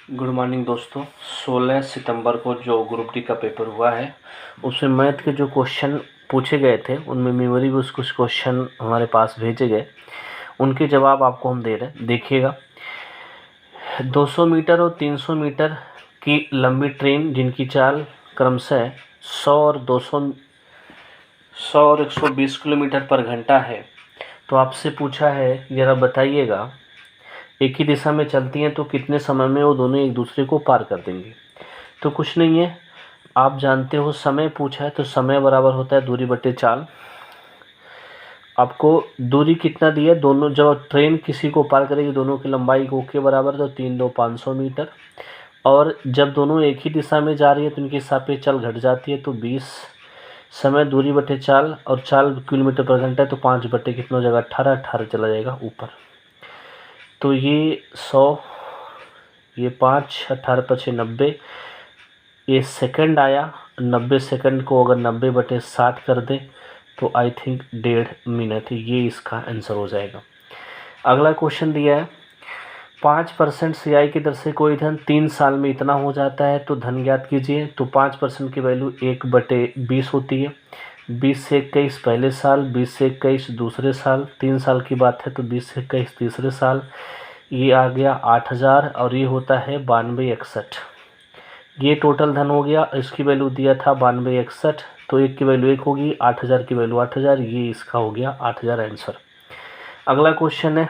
Good morning दोस्तों। 16 सितंबर को जो ग्रुप डी का पेपर हुआ है उसमें मैथ के जो क्वेश्चन पूछे गए थे उनमें मेमोरी में कुछ क्वेश्चन हमारे पास भेजे गए, उनके जवाब आपको हम दे रहे हैं। देखिएगा, 200 मीटर और 300 मीटर की लंबी ट्रेन जिनकी चाल क्रमशः 100 और 120 किलोमीटर पर घंटा है, तो आपसे पूछा है ज़रा बताइएगा एक ही दिशा में चलती हैं तो कितने समय में वो दोनों एक दूसरे को पार कर देंगे। तो कुछ नहीं है, आप जानते हो समय पूछा है तो समय बराबर होता है दूरी बटे चाल। आपको दूरी कितना दिया है, दोनों जब ट्रेन किसी को पार करेगी दोनों की लंबाई को के बराबर, तो 3 2 500 मीटर। और जब दोनों एक ही दिशा में जा रही है तो इनके सापेक्ष चाल घट जाती है, तो 20 समय दूरी बटे चाल, और चाल किलोमीटर पर घंटा है तो 5 बटे कितना हो जाएगा 18, 18 चला जाएगा ऊपर। तो ये 100, ये 5, 18 पचे 90, ये सेकंड आया। 90 सेकंड को अगर 90 बटे 60 कर दें तो आई थिंक 1.5 मिनट, ये इसका आंसर हो जाएगा। अगला क्वेश्चन दिया है 5% CI की दर से कोई धन 3 साल में इतना हो जाता है तो धन ज्ञात कीजिए। तो 5% की वैल्यू 1/20 होती है। 20 से 21 पहले साल, 20 से 21 दूसरे साल, 3 साल की बात है तो 20 से 21 तीसरे साल। ये आ गया 8000 और ये होता है 9261। ये टोटल धन हो गया, इसकी वैल्यू दिया था 9261, तो एक की वैल्यू 1 होगी, 8000 की वैल्यू 8000, ये इसका हो गया 8000 आंसर। अगला क्वेश्चन है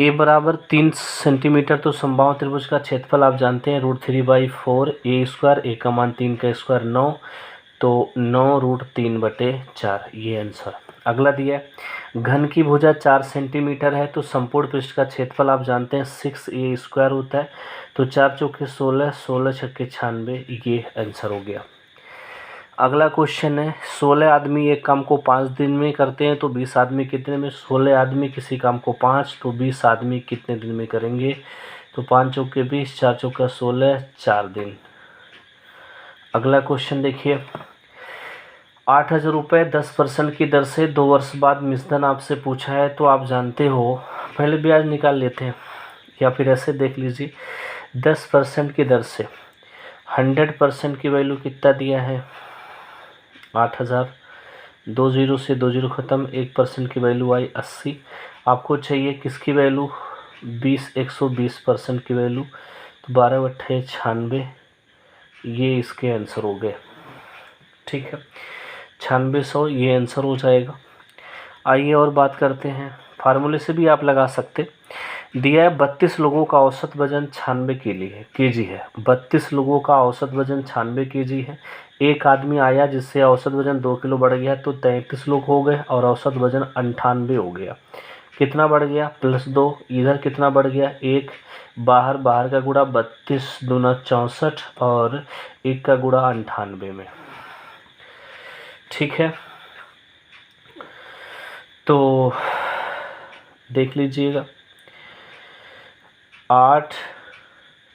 ए बराबर 3 सेंटीमीटर, तो समबाहु त्रिभुज का क्षेत्रफल आप जानते हैं √3/4 ए स्क्वायर, ए का मान 3 का स्क्वायर 9, तो 9√3/4 ये आंसर। अगला दिया है घन की भुजा 4 सेंटीमीटर है तो संपूर्ण पृष्ठ का क्षेत्रफल आप जानते हैं 6a स्क्वायर होता है, तो 4 चौके 16, 16 छक्के 96, ये आंसर हो गया। अगला क्वेश्चन है 16 आदमी एक काम को 5 दिन में करते हैं तो 20 आदमी कितने में। 16 आदमी किसी काम को 5, तो 20 आदमी कितने दिन में करेंगे। तो 5 चौके 20, 4 चौका 16, 4 दिन। अगला क्वेश्चन देखिए 8000 रुपये 10% की दर से 2 वर्ष बाद मिश्रधन आपसे पूछा है, तो आप जानते हो पहले ब्याज निकाल लेते हैं या फिर ऐसे देख लीजिए। 10% की दर से 100% की वैल्यू कितना दिया है 8000, 2 0 से 2 0 ख़त्म, 1% की वैल्यू आई 80। आपको चाहिए किसकी वैल्यू 120% की वैल्यू, तो 12 बट्ठे 96, ये इसके आंसर हो गए। ठीक है, 9600 ये आंसर हो जाएगा। आइए और बात करते हैं, फार्मूले से भी आप लगा सकते। दिया है 32 लोगों का औसत वजन 96 केजी है। 32 लोगों का औसत वजन 96 केजी है। एक आदमी आया जिससे औसत वजन 2 किलो बढ़ गया, तो 33 लोग हो गए और औसत वजन 98 हो गया। कितना बढ़ गया +2, इधर कितना बढ़ गया 1, बाहर का गुणा 32 दूना 64 और 1 का गुणा 98 में। ठीक है, तो देख लीजिएगा 8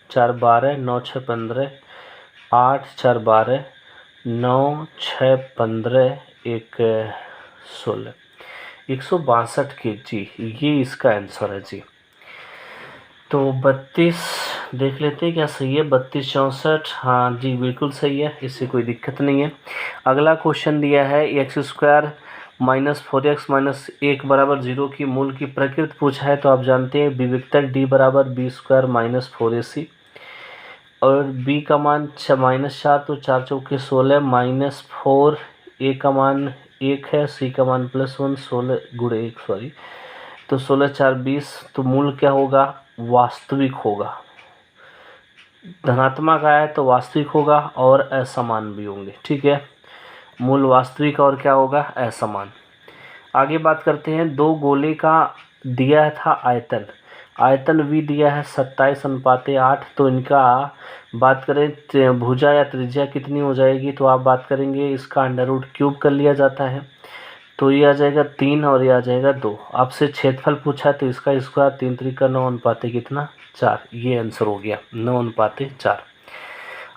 4 12, 9 6 15, 8 4 12, 9 6 15, 1 16, 162 केजी, ये इसका आंसर है जी। तो 32 देख लेते हैं क्या सही है, 32 64, हाँ जी बिल्कुल सही है, इससे कोई दिक्कत नहीं है। अगला क्वेश्चन दिया है x² - 4x - 1 बराबर 0 की मूल की प्रकृति पूछा है, तो आप जानते हैं विविक्तक d बराबर b² - 4ac, और b का मान -4, तो 4 चौके 16 -4, a का मान 1 है, c का मान +1, 16 गुणे 1 सॉरी, तो 16 4 20, तो मूल क्या होगा वास्तविक होगा। धनात्मक आया तो वास्तविक होगा और असमान भी होंगे। ठीक है, मूल वास्तविक और क्या होगा असमान। आगे बात करते हैं, दो गोले का दिया था आयतन v दिया है 27:8, तो इनका बात करें भुजा या त्रिज्या कितनी हो जाएगी, तो आप बात करेंगे इसका √³ कर लिया जाता है, तो ये आ जाएगा 3 और ये आ जाएगा 2। आपसे क्षेत्रफल पूछा है तो इसका स्क्वायर 3 3 का 9 अनुपाते कितना 4, ये आंसर हो गया 9 अनुपाते 4।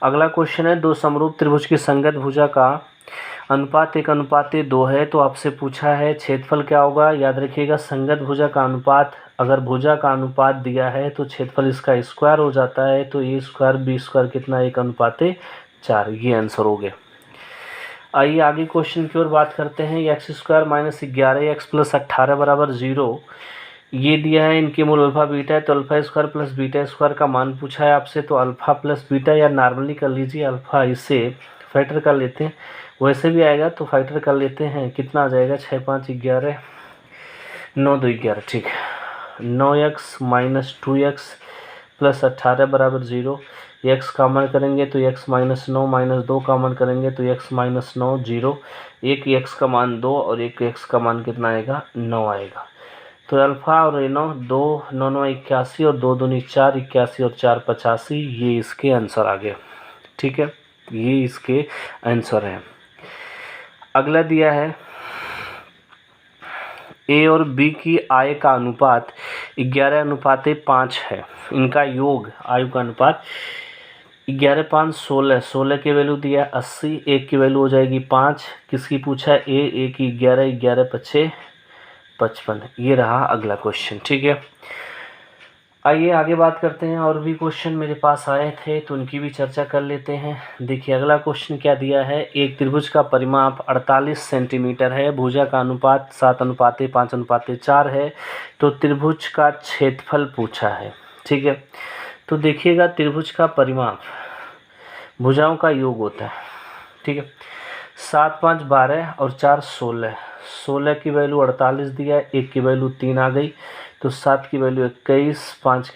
अगला क्वेश्चन है दो समरूप त्रिभुज की संगत भुजा का अनुपात 1:2 है, तो आपसे पूछा है क्षेत्रफल क्या होगा। याद रखिएगा संगत भुजा का अनुपात, अगर भुजा का अनुपात दिया है तो क्षेत्रफल इसका स्क्वायर हो जाता है, तो ए स्क्वायर बी स्क्वायर कितना 1:4, ये आंसर हो गया। आइए आगे क्वेश्चन की ओर बात करते हैं। x² - 11x + 18 = 0 ये दिया है, इनके मूल अल्फा बीटा है, तो α² + β² का मान पूछा है आपसे, तो अल्फा प्लस बीटा या नॉर्मली कर लीजिए अल्फा, इसे फैक्टर कर लेते हैं, वैसे भी आएगा तो फैक्टर कर लेते हैं, कितना आ जाएगा 6 5 11 9 2 11, ठीक है। 9x - 2x + 18 = 0, x कॉमन करेंगे तो x - 9 - 2 कॉमन करेंगे तो x - 9 0, एक x का मान 2 और एक x का मान कितना आएगा 9 आएगा। तो अल्फ़ा और रेनो 2 9 9 81 और 2 दूनी 4 81 और 4 85, ये इसके आंसर आ गए, ठीक है, ये इसके आंसर हैं। अगला दिया है ए और बी की आय का अनुपात 11:5 है, इनका योग आयु का अनुपात 11 5 16, 16 की वैल्यू दिया है 80, एक की वैल्यू हो जाएगी 5, किसकी पूछा है ए की 11 11 5 55, ये रहा अगला क्वेश्चन, ठीक है। आइए आगे बात करते हैं, और भी क्वेश्चन मेरे पास आए थे तो उनकी भी चर्चा कर लेते हैं। देखिए अगला क्वेश्चन क्या दिया है, एक त्रिभुज का परिमाप 48 सेंटीमीटर है, भुजा का अनुपात 7:5:4 है, तो त्रिभुज का क्षेत्रफल पूछा है, ठीक है। तो देखिएगा त्रिभुज का परिमाप भुजाओं का योग होता है, ठीक है। 7 5 12 और 4 16, 16 की वैल्यू 48 दिया है, एक की वैल्यू 3 आ गई, तो 7 की वैल्यू 21, 5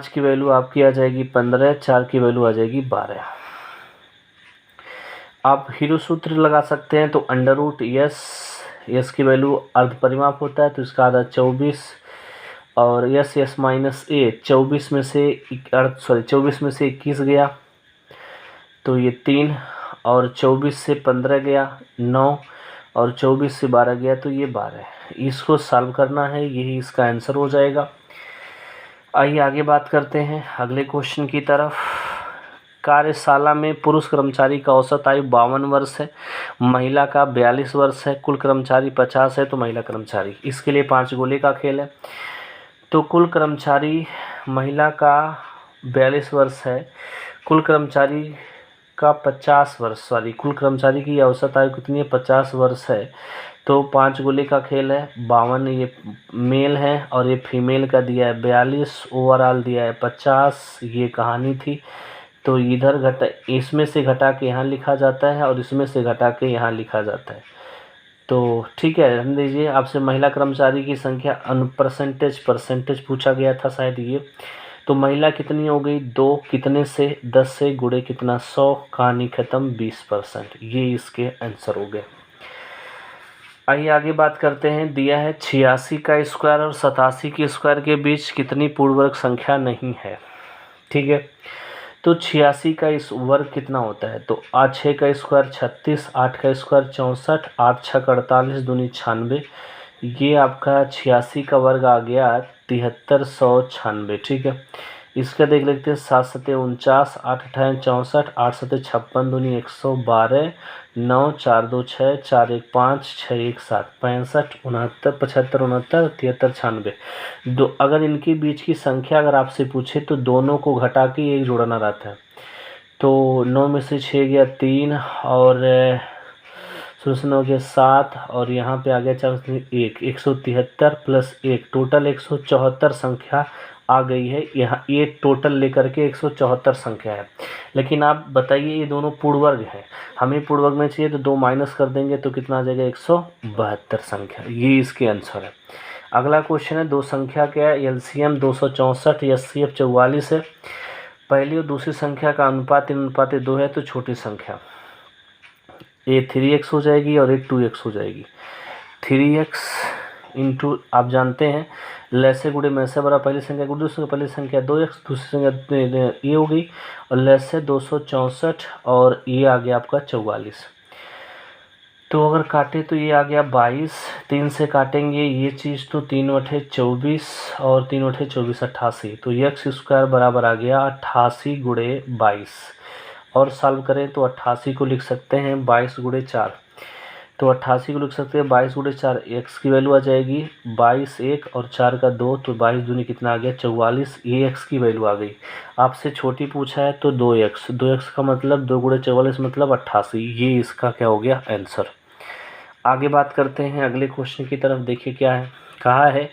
की वैल्यू आपकी आ जाएगी 15, 4 की वैल्यू आ जाएगी 12। आप हीरो सूत्र लगा सकते हैं, तो √S की वैल्यू अर्ध परिमाप होता है, तो इसका आधा 24 और S - A 24 में से 21 गया तो ये 3, और 24 से 15 गया 9, और 24 से 12 गया तो ये 12। इसको सॉल्व करना है, यही इसका आंसर हो जाएगा। आइए आगे बात करते हैं अगले क्वेश्चन की तरफ। कार्यशाला में पुरुष कर्मचारी का औसत आयु 52 वर्ष है, महिला का 42 वर्ष है, कुल कर्मचारी 50 है, तो महिला कर्मचारी, इसके लिए 5 गोले का खेल है। तो कुल कर्मचारी महिला का 42 वर्ष है, कुल कर्मचारी का 50 वर्ष, कुल कर्मचारी की औसत आयु कितनी है 50 वर्ष है, तो 5 गोले का खेल है। 52 ये मेल है और ये फीमेल का दिया है 42, ओवरऑल दिया है 50, ये कहानी थी। तो इधर घटा, इसमें से घटा के यहाँ लिखा जाता है और इसमें से घटा के यहाँ लिखा जाता है, तो ठीक है रहने दीजिए। आपसे महिला कर्मचारी की संख्या परसेंटेज पूछा गया था शायद ये, तो महिला कितनी हो गई 2, कितने से 10 से गुणे कितना 100, कहानी खत्म 20%, ये इसके आंसर हो गए। आइए आगे बात करते हैं। दिया है 86 का स्क्वायर और 87 के स्क्वायर के बीच कितनी पूर्णवर्ग संख्या नहीं है, ठीक है। तो 86 का इस वर्ग कितना होता है, तो 6 का स्क्वायर 36, 8 का स्क्वायर 64, 8 6 48 दूनी 96, ये आपका 86 का वर्ग आ गया 7396, ठीक है। इसका देख लेते हैं 7 7 49, 8 8 64, 8 7 56 दूनी 112, 9 4 2 6, 4 1 5, 6 1 7, 65 69 75 69 73 96, दो अगर इनके बीच की संख्या अगर आपसे पूछे तो दोनों को घटा के एक जोड़ना रहता है। तो 9 में से 6 गया 3 और 0 हो गया 7 और यहाँ पे आ गया 4 1, 173 प्लस 1, टोटल 174 संख्या आ गई है। यहाँ ये टोटल लेकर के 174 संख्या है। लेकिन आप बताइए ये दोनों पूर्णवर्ग हैं, हमें पूर्णवर्ग में चाहिए तो 2 माइनस कर देंगे तो कितना आ जाएगा 172 संख्या, ये इसके आंसर है। अगला क्वेश्चन है दो संख्या क्या है, एलसीएम 264 एचसीएफ 44 है। पहली और दूसरी संख्या का अनुपात 3:2 है, तो छोटी संख्या ये 3x हो जाएगी और ये 2x हो जाएगी। 3x इंटू आप जानते हैं लैसे गुणे में से बड़ा पहली संख्या गुणे दूसरी, पहली संख्या 2x दूसरी संख्या ये हो गई और लैसे 264 और ये आ गया आपका 44। तो अगर काटे तो ये आ गया 22, 3 से काटेंगे ये चीज़ तो 3/24 और 3/24 88, तो x स्क्वायर बराबर आ गया 88 गुणे 22 और सॉल्व करें तो 88 को लिख सकते हैं 22 गुणे 4, तो 88 को लिख सकते हैं 22 गुणे 4, एक्स की वैल्यू आ जाएगी 22 1 और 4 का 2, तो 22 दूनी कितना आ गया 44, ये एक्स की वैल्यू आ गई। आपसे छोटी पूछा है तो 2x, 2x का मतलब 2 गुणे 44 मतलब 88, ये इसका क्या हो गया आंसर। आगे बात करते हैं अगले क्वेश्चन की तरफ। देखिए क्या है, कहा है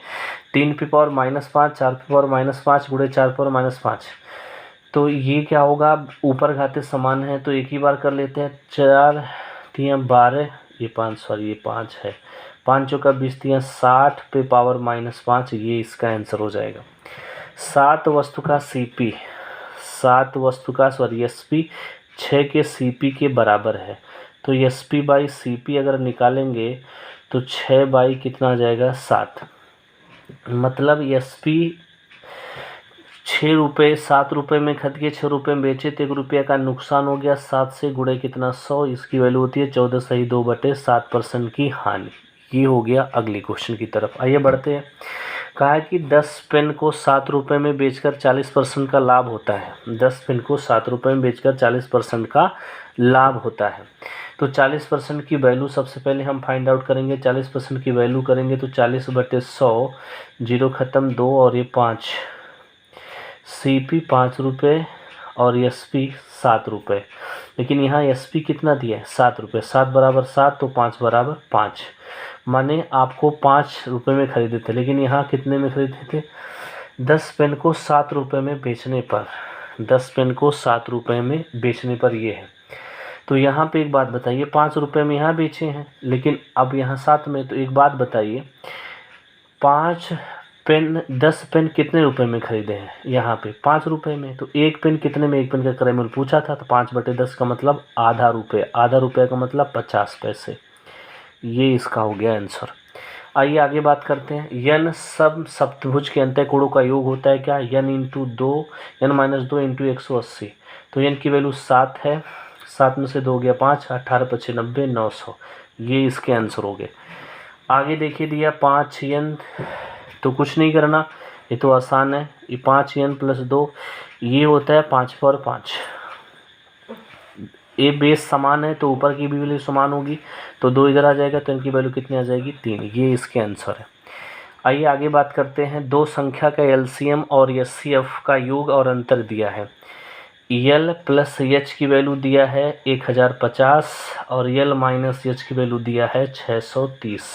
3 की पावर -5 4 की पावर -5 गुणे 4 पावर -5, तो ये क्या होगा, ऊपर घाते समान है तो एक ही बार कर लेते हैं। 4 3 12, ये 5 सॉरी ये 5 है, 5 चौका 20 3 60 पे पावर -5, ये इसका आंसर हो जाएगा। 7 वस्तु का सीपी, 7 वस्तु का सॉरी एसपी 6 के सीपी के बराबर है, तो एसपी बाई सीपी अगर निकालेंगे तो 6 बाई कितना आ जाएगा 7, मतलब एसपी 6 रुपये 7 रुपये में खरीद के 6 रुपये में बेचे तो 1 रुपये का नुकसान हो गया। 7 से गुणे कितना 100, इसकी वैल्यू होती है 14 सही 2/7% की हानि। ये हो गया अगली क्वेश्चन की तरफ। आइए बढ़ते हैं। कहा है कि 10 पेन को 7 रुपये में बेचकर 40% का लाभ होता है। 10 पेन को 7 रुपये में बेचकर 40% का लाभ होता है, तो 40% की वैल्यू सबसे पहले हम फाइंड आउट करेंगे। 40% की वैल्यू करेंगे तो 40/100, 0 ख़त्म 2 और ये 5, सीपी 5 रुपये और एसपी 7 रुपये, लेकिन यहाँ एसपी कितना दिया है 7 रुपये, 7 बराबर 7 तो 5 बराबर 5, माने आपको 5 रुपये में ख़रीदे थे, लेकिन यहाँ कितने में ख़रीदे थे 10 पेन को 7 रुपये में बेचने पर, 10 पेन को 7 रुपये में बेचने पर ये है। तो यहाँ पे एक बात बताइए, 5 रुपये में यहाँ बेचे हैं लेकिन अब यहाँ 7 में, तो एक बात बताइए 10 पेन कितने रुपए में खरीदे हैं, यहाँ पे 5 रुपये में, तो एक पेन कितने में, एक पेन का क्रय मूल्य पूछा था तो 5/10 का मतलब आधा रुपये, आधा रुपये का मतलब 50 पैसे, ये इसका हो गया आंसर। आइए आगे बात करते हैं। यन सब सप्तभुज के अंतःकोणों का योग होता है क्या, यन इंटू 2 n-2 इंटू 180, तो यन की वैल्यू 7 है, 7 में से 2 गया 5, 18 × 5 = 90, 900, ये इसके आंसर हो गए। आगे देखिए दिया 5 n, तो कुछ नहीं करना, ये तो आसान है, ये 5 n + 2 ये होता है 5/5, ये बेस समान है तो ऊपर की भी वैल्यू समान होगी, तो 2 इधर आ जाएगा तो इनकी वैल्यू कितनी आ जाएगी 3, ये इसके आंसर है। आइए आगे बात करते हैं। दो संख्या का एलसीएम और एचसीएफ का योग और अंतर दिया है। एल प्लस एच की वैल्यू दिया है 1050 और एल माइनस एच की वैल्यू दिया है 630।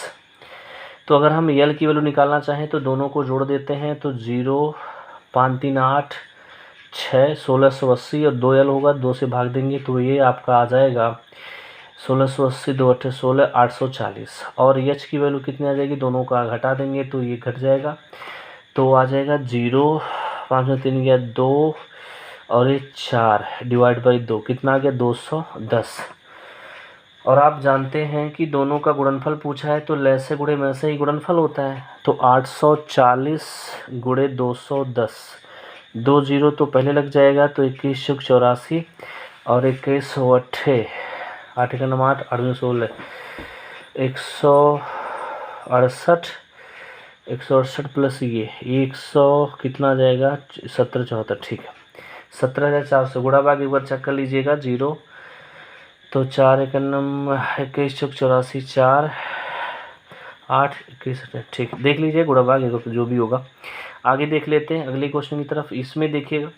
तो अगर हम एल की वैल्यू निकालना चाहें तो दोनों को जोड़ देते हैं, तो 0 5 3 8 6 1680 और 2 एल होगा, 2 से भाग देंगे तो ये आपका आ जाएगा 1680 2 8 16 840। और एच की वैल्यू कितनी आ जाएगी, दोनों का घटा देंगे तो ये घट जाएगा, तो आ जाएगा 0 5 में 3 गया 2 और ये 4 डिवाइड बाई 2 कितना आ गया 210। और आप जानते हैं कि दोनों का गुणनफल पूछा है तो ले से गुणे में से ही गुणनफल होता है, तो 840 गुणे 210, 2 0 तो पहले लग जाएगा, तो 21 × 84 और 21 8 8 का 9 8 8 में 16 168 प्लस ये 100 कितना आ जाएगा 17 74, ठीक है 17,400। गुणा भाग एक बार चेक कर लीजिएगा, 0 तो 4 1 21 × 84 4 8 21, ठीक देख लीजिए गुणा भाग एक जो भी होगा। आगे देख लेते हैं अगले क्वेश्चन की तरफ। इसमें देखिएगा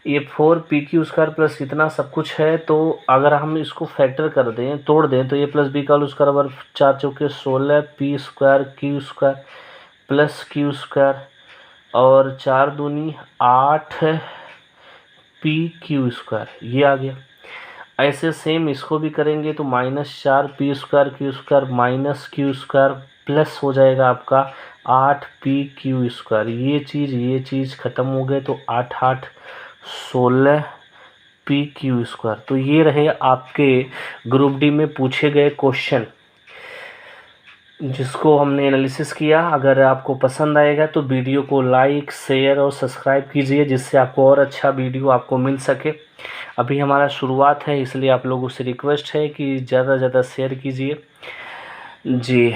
ये 4pq² प्लस इतना सब कुछ है, तो अगर हम इसको फैक्टर कर दें तोड़ दें तो ये प्लस b का होल स्क्वायर 4 चौके 16 p² q² प्लस q² और 4 दूनी 8 pq², ये आ गया। ऐसे सेम इसको भी करेंगे तो -4 p² q² minus q² plus हो जाएगा आपका 8 pq², ये चीज़ ख़त्म हो गए तो 8 8 16 pq²। तो ये रहे आपके ग्रुप डी में पूछे गए क्वेश्चन जिसको हमने एनालिसिस किया। अगर आपको पसंद आएगा तो वीडियो को लाइक शेयर और सब्सक्राइब कीजिए, जिससे आपको और अच्छा वीडियो आपको मिल सके। अभी हमारा शुरुआत है, इसलिए आप लोगों से रिक्वेस्ट है कि ज़्यादा से ज़्यादा शेयर कीजिए। जी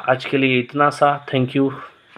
आज के लिए इतना सा, थैंक यू।